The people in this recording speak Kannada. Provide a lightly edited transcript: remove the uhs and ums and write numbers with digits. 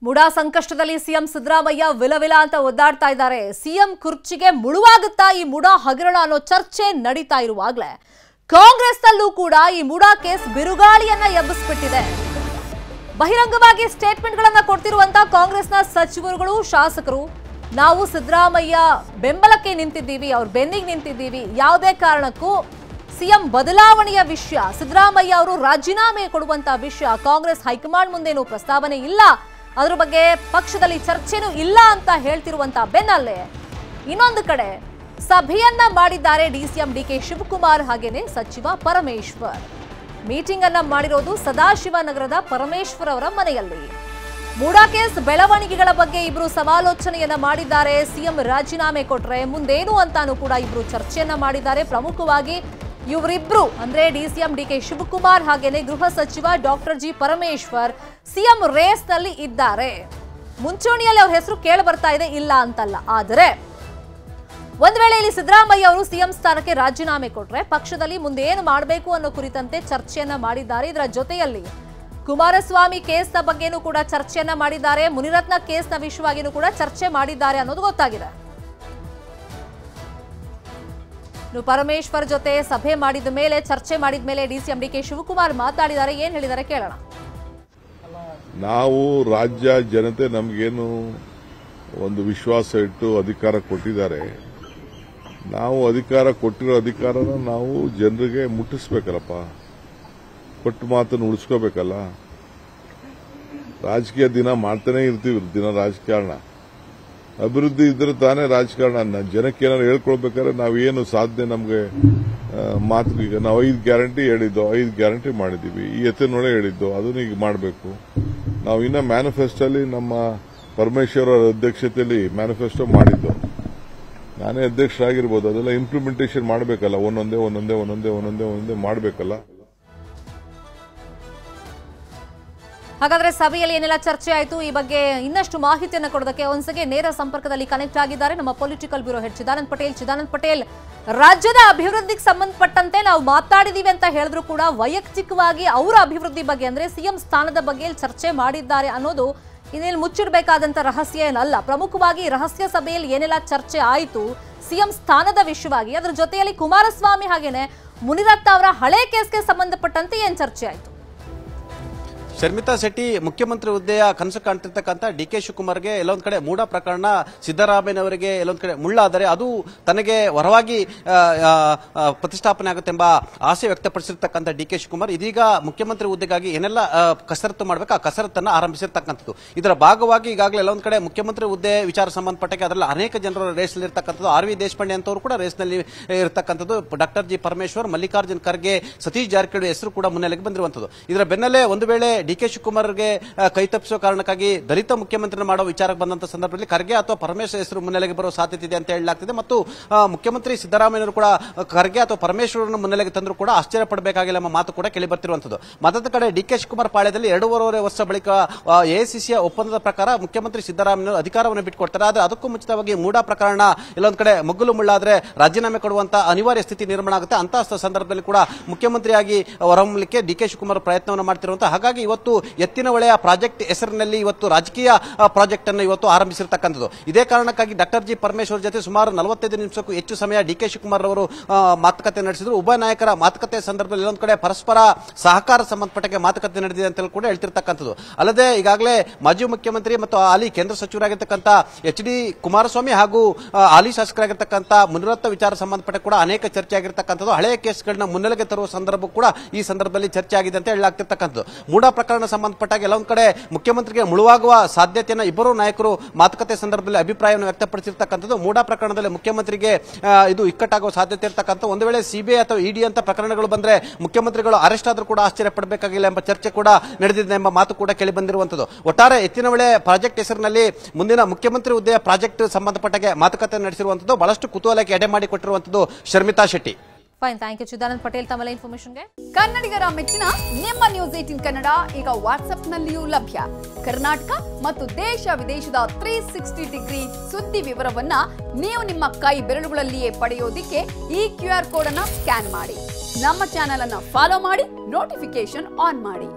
ಮುಡಾ ಸಂಕಷ್ಟದಲ್ಲಿ ಸಿಎಂ ಸಿದ್ದರಾಮಯ್ಯ ವಿಲವಿಲ ಅಂತ ಒದ್ದಾಡ್ತಾ ಇದ್ದಾರೆ. ಸಿಎಂ ಕುರ್ಚಿಗೆ ಮುಳುವಾಗುತ್ತಾ ಈ ಮುಡಾ ಹಗರಣ ಅನ್ನೋ ಚರ್ಚೆ ನಡೀತಾ ಇರುವಾಗಲೇ ಕಾಂಗ್ರೆಸ್ನಲ್ಲೂ ಕೂಡ ಈ ಮುಡಾ ಕೇಸ್ ಬಿರುಗಾಳಿಯನ್ನ ಎಬ್ಬಿಸಿಬಿಟ್ಟಿದೆ. ಬಹಿರಂಗವಾಗಿ ಸ್ಟೇಟ್ಮೆಂಟ್ಗಳನ್ನ ಕೊಡ್ತಿರುವಂತ ಕಾಂಗ್ರೆಸ್ನ ಸಚಿವರುಗಳು, ಶಾಸಕರು ನಾವು ಸಿದ್ದರಾಮಯ್ಯ ಬೆಂಬಲಕ್ಕೆ ನಿಂತಿದ್ದೀವಿ, ಅವ್ರ ಬೆನ್ನಿಗೆ ನಿಂತಿದ್ದೀವಿ, ಯಾವುದೇ ಕಾರಣಕ್ಕೂ ಸಿಎಂ ಬದಲಾವಣೆಯ ವಿಷಯ, ಸಿದ್ದರಾಮಯ್ಯ ಅವರು ರಾಜೀನಾಮೆ ಕೊಡುವಂತ ವಿಷಯ ಕಾಂಗ್ರೆಸ್ ಹೈಕಮಾಂಡ್ ಮುಂದೇನೂ ಪ್ರಸ್ತಾವನೆ ಇಲ್ಲ, ಅದರ ಬಗ್ಗೆ ಪಕ್ಷದಲ್ಲಿ ಚರ್ಚೆನೂ ಇಲ್ಲ ಅಂತ ಹೇಳ್ತಿರುವಂತ ಬೆನ್ನಲ್ಲೇ ಇನ್ನೊಂದು ಕಡೆ ಸಭೆಯನ್ನ ಮಾಡಿದ್ದಾರೆ ಡಿಸಿಎಂ ಡಿಕೆ ಶಿವಕುಮಾರ್ ಹಾಗೇನೆ ಸಚಿವ ಪರಮೇಶ್ವರ್. ಮೀಟಿಂಗ್ ಅನ್ನ ಮಾಡಿರೋದು ಸದಾಶಿವನಗರದ ಪರಮೇಶ್ವರ್ ಅವರ ಮನೆಯಲ್ಲಿ. ಮುಡಾ ಕೇಸ್ ಬೆಳವಣಿಗೆಗಳ ಬಗ್ಗೆ ಇಬ್ರು ಸಮಾಲೋಚನೆಯನ್ನ ಮಾಡಿದ್ದಾರೆ. ಸಿಎಂ ರಾಜೀನಾಮೆ ಕೊಟ್ರೆ ಮುಂದೇನು ಅಂತಾನೂ ಕೂಡ ಇಬ್ರು ಚರ್ಚೆಯನ್ನ ಮಾಡಿದ್ದಾರೆ. ಪ್ರಮುಖವಾಗಿ ಇವರಿಬ್ರು ಅಂದ್ರೆ ಡಿಸಿಎಂ ಡಿಕೆ ಶಿವಕುಮಾರ್ ಹಾಗೇನೆ ಗೃಹ ಸಚಿವ doctor G Parameshwar CM race ನಲ್ಲಿ ಇದ್ದಾರೆ. ಮುಂಚೂಣಿಯಲ್ಲಿ ಅವ್ರ ಹೆಸರು ಕೇಳಿ ಬರ್ತಾ ಇದೆ, ಇಲ್ಲ ಅಂತಲ್ಲ. ಆದರೆ ಒಂದ್ ವೇಳೆ ಇಲ್ಲಿ ಸಿದ್ದರಾಮಯ್ಯ ಅವರು ಸಿಎಂ ಸ್ಥಾನಕ್ಕೆ ರಾಜೀನಾಮೆ ಕೊಟ್ರೆ ಪಕ್ಷದಲ್ಲಿ ಮುಂದೆ ಏನು ಮಾಡಬೇಕು ಅನ್ನೋ ಕುರಿತಂತೆ ಚರ್ಚೆಯನ್ನ ಮಾಡಿದ್ದಾರೆ. ಇದರ ಜೊತೆಯಲ್ಲಿ ಕುಮಾರಸ್ವಾಮಿ ಕೇಸ್ನ ಬಗ್ಗೆನೂ ಕೂಡ ಚರ್ಚೆಯನ್ನ ಮಾಡಿದ್ದಾರೆ. ಮುನಿರತ್ನ ಕೇಸ್ನ ವಿಷಯವಾಗಿಯೂ ಕೂಡ ಚರ್ಚೆ ಮಾಡಿದ್ದಾರೆ ಅನ್ನೋದು ಗೊತ್ತಾಗಿದೆ. ಪರಮೇಶ್ವರ್ ಜೊತೆ ಸಭೆ ಮಾಡಿದ ಮೇಲೆ, ಚರ್ಚೆ ಮಾಡಿದ ಮೇಲೆ ಡಿಸಿಎಂ ಡಿಕೆ ಶಿವಕುಮಾರ್ ಮಾತಾಡಿದ್ದಾರೆ. ಏನ್ ಹೇಳಿದ್ದಾರೆ ಕೇಳೋಣ. ನಾವು ರಾಜ್ಯ ಜನತೆ ನಮಗೇನು ಒಂದು ವಿಶ್ವಾಸ ಇಟ್ಟು ಅಧಿಕಾರ ಕೊಟ್ಟಿದ್ದಾರೆ. ನಾವು ಅಧಿಕಾರ ಕೊಟ್ಟಿರೋ ಅಧಿಕಾರನ ನಾವು ಜನರಿಗೆ ಮುಟ್ಟಿಸ್ಬೇಕಲ್ಲಪ್ಪ, ಕೊಟ್ಟು ಮಾತನ್ನು ಉಳಿಸ್ಕೋಬೇಕಲ್ಲ. ರಾಜಕೀಯ ದಿನ ಮಾಡ್ತಾನೆ ಇರ್ತೀವಿ, ದಿನ ರಾಜಕಾರಣ. ಅಭಿವೃದ್ಧಿ ಇದ್ರೆ ತಾನೇ ರಾಜಕಾರಣ. ಜನಕ್ಕೆ ಏನಾದ್ರು ಹೇಳ್ಕೊಳ್ಬೇಕಾದ್ರೆ ನಾವೇನು ಸಾಧನೆ ನಮಗೆ ಮಾತು, ಈಗ ನಾವು 5 ಗ್ಯಾರಂಟಿ ಹೇಳಿದ್ದು, 5 ಗ್ಯಾರಂಟಿ ಮಾಡಿದ್ದೀವಿ. ಈ ಎತ್ತಿನೊಳಗೆ ಹೇಳಿದ್ದು ಅದನ್ನು ಈಗ ಮಾಡಬೇಕು. ನಾವು ಇನ್ನ ಮ್ಯಾನಿಫೆಸ್ಟೋಲ್ಲಿ ನಮ್ಮ ಪರಮೇಶ್ವರ್ ಅವರ ಅಧ್ಯಕ್ಷತೆಯಲ್ಲಿ ಮ್ಯಾನಿಫೆಸ್ಟೋ ಮಾಡಿದ್ದು, ನಾನೇ ಅಧ್ಯಕ್ಷರಾಗಿರ್ಬೋದು, ಅದೆಲ್ಲ ಇಂಪ್ಲಿಮೆಂಟೇಷನ್ ಮಾಡಬೇಕಲ್ಲ. ಒಂದೊಂದೇ ಮಾಡಬೇಕಲ್ಲ. ಹಾಗಾದ್ರೆ ಸಭೆಯಲ್ಲಿ ಏನೆಲ್ಲ ಚರ್ಚೆ ಆಯಿತು, ಈ ಬಗ್ಗೆ ಇನ್ನಷ್ಟು ಮಾಹಿತಿಯನ್ನು ಕೊಡೋದಕ್ಕೆ ಒಂದ್ಸಗೆ ನೇರ ಸಂಪರ್ಕದಲ್ಲಿ ಕನೆಕ್ಟ್ ಆಗಿದ್ದಾರೆ ನಮ್ಮ political bureau head Chidanand Patel. Chidanand Patel, ರಾಜ್ಯದ ಅಭಿವೃದ್ಧಿಗೆ ಸಂಬಂಧಪಟ್ಟಂತೆ ನಾವು ಮಾತಾಡಿದೀವಿ ಅಂತ ಹೇಳಿದ್ರು ಕೂಡ ವೈಯಕ್ತಿಕವಾಗಿ ಅವರ ಅಭಿವೃದ್ಧಿ ಬಗ್ಗೆ ಅಂದ್ರೆ ಸಿಎಂ ಸ್ಥಾನದ ಬಗ್ಗೆ ಚರ್ಚೆ ಮಾಡಿದ್ದಾರೆ ಅನ್ನೋದು ಇನ್ನೇನು ಮುಚ್ಚಿಡಬೇಕಾದಂತ ರಹಸ್ಯ ಏನಲ್ಲ. ಪ್ರಮುಖವಾಗಿ ರಹಸ್ಯ ಸಭೆಯಲ್ಲಿ ಏನೆಲ್ಲ ಚರ್ಚೆ ಆಯಿತು ಸಿಎಂ ಸ್ಥಾನದ ವಿಷಯವಾಗಿ, ಅದರ ಜೊತೆಯಲ್ಲಿ ಕುಮಾರಸ್ವಾಮಿ ಹಾಗೇನೆ ಮುನಿರತ್ನ ಅವರ ಹಳೆ ಕೇಸ್ಗೆ ಸಂಬಂಧಪಟ್ಟಂತೆ ಏನ್ ಚರ್ಚೆ ಆಯಿತು? ಶರ್ಮಿತಾ ಶೆಟ್ಟಿ ಮುಖ್ಯಮಂತ್ರಿ ಹುದ್ದೆಯ ಕನಸು ಕಾಣ್ತಿರ್ತಕ್ಕಂಥ ಡಿಕೆ ಶಿವಕುಮಾರ್ಗೆ ಎಲ್ಲೊಂದ್ ಕಡೆ ಮೂಢ ಪ್ರಕರಣ, ಸಿದ್ದರಾಮಯ್ಯನವರಿಗೆ ಎಲ್ಲೊಂದ್ ಕಡೆ ಮುಳ್ಳಾದರೆ ಅದು ತನಗೆ ಹೊರವಾಗಿ ಪ್ರತಿಷ್ಠಾಪನೆ ಆಗುತ್ತೆಂಬ ಆಸೆ ವ್ಯಕ್ತಪಡಿಸಿರ್ತಕ್ಕಂಥ ಡಿಕೆ ಶಿವಕುಮಾರ್ ಇದೀಗ ಮುಖ್ಯಮಂತ್ರಿ ಹುದ್ದೆಗಾಗಿ ಏನೆಲ್ಲ ಕಸರತ್ತು ಮಾಡಬೇಕು ಆ ಕಸರತ್ತನ್ನು ಆರಂಭಿಸಿರ್ತಕ್ಕಂಥದ್ದು. ಇದರ ಭಾಗವಾಗಿ ಈಗಾಗಲೇ ಎಲ್ಲೊಂದ್ ಕಡೆ ಮುಖ್ಯಮಂತ್ರಿ ಹುದ್ದೆ ವಿಚಾರ ಸಂಬಂಧಪಟ್ಟಕ್ಕೆ ಅದರಲ್ಲಿ ಅನೇಕ ಜನರು ರೇಸ್ನಲ್ಲಿ ಇರ್ತಕ್ಕಂಥದ್ದು. ಆರ್ ವಿ ದೇಶಪಾಂಡೆ ಅಂತವರು ಕೂಡ ರೇಸ್ನಲ್ಲಿ ಇರ್ತಕ್ಕಂಥದ್ದು. ಡಾಕ್ಟರ್ ಜಿ ಪರಮೇಶ್ವರ್, ಮಲ್ಲಿಕಾರ್ಜುನ್ ಖರ್ಗೆ, ಸತೀಶ್ ಜಾರಕಿಹೊಳಿ ಹೆಸರು ಕೂಡ ಮುನ್ನೆಲೆಗೆ ಬಂದಿರುವಂಥದ್ದು. ಇದರ ಬೆನ್ನಲ್ಲೇ ಒಂದು ವೇಳೆ ಡಿಕೆ ಶಿವಕುಮಾರ್ಗೆ ಕೈ ತಪ್ಪಿಸುವ ಕಾರಣಕ್ಕಾಗಿ ದಲಿತ ಮುಖ್ಯಮಂತ್ರಿ ಮಾಡೋ ವಿಚಾರಕ್ಕೆ ಬಂದಂತ ಸಂದರ್ಭದಲ್ಲಿ ಖರ್ಗೆ ಅಥವಾ ಪರಮೇಶ್ವರ್ ಹೆಸರು ಮುನ್ನೆಲೆಗೆ ಬರುವ ಸಾಧ್ಯತೆ ಇದೆ ಅಂತ ಹೇಳಲಾಗ್ತಿದೆ. ಮತ್ತು ಮುಖ್ಯಮಂತ್ರಿ ಸಿದ್ದರಾಮಯ್ಯನವರು ಕೂಡ ಖರ್ಗೆ ಅಥವಾ ಪರಮೇಶ್ವರನ್ನು ಮುನ್ನೆಲೆಗೆ ತಂದರೂ ಕೂಡ ಆಶ್ಚರ್ಯ ಪಡಬೇಕಾಗಿಲ್ಲ ಎಂಬ ಮಾತು ಕೂಡ ಕೇಳಿ ಬರ್ತಿರುವಂತದ್ದು. ಮತ್ತೊಂದು ಕಡೆ ಡಿಕೆ ಶಿವಕುಮಾರ್ ಪಾಳ್ಯದಲ್ಲಿ 2.5 ವರ್ಷ ಬಳಿಕ ಎಐಸಿಸಿಯ ಒಪ್ಪಂದದ ಪ್ರಕಾರ ಮುಖ್ಯಮಂತ್ರಿ ಸಿದ್ದರಾಮಯ್ಯನವರು ಅಧಿಕಾರವನ್ನು ಬಿಟ್ಟುಕೊಡ್ತಾರೆ. ಆದರೆ ಅದಕ್ಕೂ ಮುಂಚಿತವಾಗಿ ಮೂಡಾ ಪ್ರಕರಣ ಎಲ್ಲೊಂದು ಕಡೆ ಮಗ್ಗುಲು ಮುಳ್ಳಾದ್ರೆ ರಾಜೀನಾಮೆ ಕೊಡುವಂತ ಅನಿವಾರ್ಯ ಸ್ಥಿತಿ ನಿರ್ಮಾಣ ಆಗುತ್ತೆ. ಅಂತಹ ಸಂದರ್ಭದಲ್ಲಿ ಕೂಡ ಮುಖ್ಯಮಂತ್ರಿಯಾಗಿ ಹೊರಹೊಮ್ಮಲಿಕ್ಕೆ ಡಿಕೆ ಶಿವಕುಮಾರ್ ಪ್ರಯತ್ನವನ್ನು ಮಾಡ್ತಿರುವಂತಹ. ಹಾಗಾಗಿ ಇವತ್ತು ಎತ್ತಿನ ಹೊಳೆಯ ಪ್ರಾಜೆಕ್ಟ್ ಹೆಸರಿನಲ್ಲಿ ಇವತ್ತು ರಾಜಕೀಯ ಪ್ರಾಜೆಕ್ಟ್ ಅನ್ನು ಇವತ್ತು ಆರಂಭಿಸಿರ್ತಕ್ಕಂಥದ್ದು. ಇದೇ ಕಾರಣಕ್ಕಾಗಿ ಡಾಕ್ಟರ್ ಜಿ ಪರಮೇಶ್ವರ್ ಜೊತೆ ಸುಮಾರು 45 ನಿಮಿಷಕ್ಕೂ ಹೆಚ್ಚು ಸಮಯ ಡಿಕೆ ಶಿವಕುಮಾರ್ ಅವರು ಮಾತುಕತೆ ನಡೆಸಿದ್ರು. ಉಭಯ ನಾಯಕರ ಮಾತುಕತೆ ಸಂದರ್ಭದಲ್ಲಿ ಒಂದು ಕಡೆ ಪರಸ್ಪರ ಸಹಕಾರ ಸಂಬಂಧಪಟ್ಟಕ್ಕೆ ಮಾತುಕತೆ ನಡೆದಿದೆ ಅಂತ ಕೂಡ ಹೇಳ್ತಿರ್ತಕ್ಕಂಥದ್ದು. ಅಲ್ಲದೆ ಈಗಾಗಲೇ ಮಾಜಿ ಮುಖ್ಯಮಂತ್ರಿ ಮತ್ತು ಹಾಲಿ ಕೇಂದ್ರ ಸಚಿವರಾಗಿರ್ತಕ್ಕಂಥ HD ಕುಮಾರಸ್ವಾಮಿ ಹಾಗೂ ಹಾಲಿ ಶಾಸಕರಾಗಿರ್ತಕ್ಕಂಥ ಮುನಿರತ್ನ ವಿಚಾರ ಸಂಬಂಧಪಟ್ಟ ಕೂಡ ಅನೇಕ ಚರ್ಚೆ ಆಗಿರ್ತಕ್ಕಂಥದ್ದು. ಹಳೆಯ ಕೇಸ್ಗಳನ್ನ ಮುನ್ನೆಲೆಗೆ ತರುವ ಸಂದರ್ಭ ಕೂಡ ಈ ಸಂದರ್ಭದಲ್ಲಿ ಚರ್ಚೆ ಆಗಿದೆ ಅಂತ ಹೇಳಲಾಗ್ತಿರ್ತಕ್ಕಂಥದ್ದು. ಮೂಡಾ ಪ್ರಕರಣ ಸಂಬಂಧಪಟ್ಟಾಗ ಎಲ್ಲೊಂದು ಕಡೆ ಮುಖ್ಯಮಂತ್ರಿಗೆ ಮುಳುವಾಗುವ ಸಾಧ್ಯತೆಯನ್ನು ಇಬ್ಬರು ನಾಯಕರು ಮಾತುಕತೆ ಸಂದರ್ಭದಲ್ಲಿ ಅಭಿಪ್ರಾಯವನ್ನು ವ್ಯಕ್ತಪಡಿಸಿರ್ತಕ್ಕಂಥದ್ದು. ಮೂಡಾ ಪ್ರಕರಣದಲ್ಲಿ ಮುಖ್ಯಮಂತ್ರಿಗೆ ಇದು ಇಕ್ಕಟ್ಟಾಗುವ ಸಾಧ್ಯತೆ ಇರತಕ್ಕಂಥ. ಒಂದು ವೇಳೆ ಸಿಬಿಐ ಅಥವಾ ಇಡಿ ಅಂತ ಪ್ರಕರಣಗಳು ಬಂದ್ರೆ ಮುಖ್ಯಮಂತ್ರಿಗಳು ಅರೆಸ್ಟ್ ಆದರೂ ಕೂಡ ಆಶ್ಚರ್ಯ ಪಡಬೇಕಾಗಿಲ್ಲ ಎಂಬ ಚರ್ಚೆ ಕೂಡ ನಡೆದಿದೆ ಎಂಬ ಮಾತು ಕೂಡ ಕೇಳಿ ಬಂದಿರುವಂತದ್ದು. ಒಟ್ಟಾರೆ ಎತ್ತಿನಹೊಳೆ ಪ್ರಾಜೆಕ್ಟ್ ಹೆಸರಿನಲ್ಲಿ ಮುಂದಿನ ಮುಖ್ಯಮಂತ್ರಿ ಹುದ್ದೆಯ ಪ್ರಾಜೆಕ್ಟ್ ಸಂಬಂಧಪಟ್ಟಾಗೆ ಮಾತುಕತೆ ನಡೆಸಿರುವಂತದ್ದು ಬಹಳಷ್ಟು ಕುತೂಹಲಕ್ಕೆ ಎಡೆ ಮಾಡಿಕೊಟ್ಟಿರುವಂತದ್ದು. Sharmita Shetty. Fine, thank you Chidanand Patel ತಮ್ಮ ಇನ್ಫಾರ್ಮೇಶನ್ಗೆ. ಕನ್ನಡಿಗರ ಮೆಚ್ಚಿನ ನಿಮ್ಮ ನ್ಯೂಸ್ 18 ಕನ್ನಡ ಈಗ ವಾಟ್ಸ್ಆಪ್ನಲ್ಲಿಯೂ ಲಭ್ಯ. ಕರ್ನಾಟಕ ಮತ್ತು ದೇಶ ವಿದೇಶದ 360 ಡಿಗ್ರಿ ಸುದ್ದಿ ವಿವರವನ್ನ ನೀವು ನಿಮ್ಮ ಕೈ ಬೆರಳುಗಳಲ್ಲಿಯೇ ಪಡೆಯೋದಿಕ್ಕೆ ಈ QR ಕೋಡ್ ಅನ್ನ ಸ್ಕ್ಯಾನ್ ಮಾಡಿ. ನಮ್ಮ ಚಾನೆಲ್ ಅನ್ನ ಫಾಲೋ ಮಾಡಿ, ನೋಟಿಫಿಕೇಶನ್ ಆನ್ ಮಾಡಿ.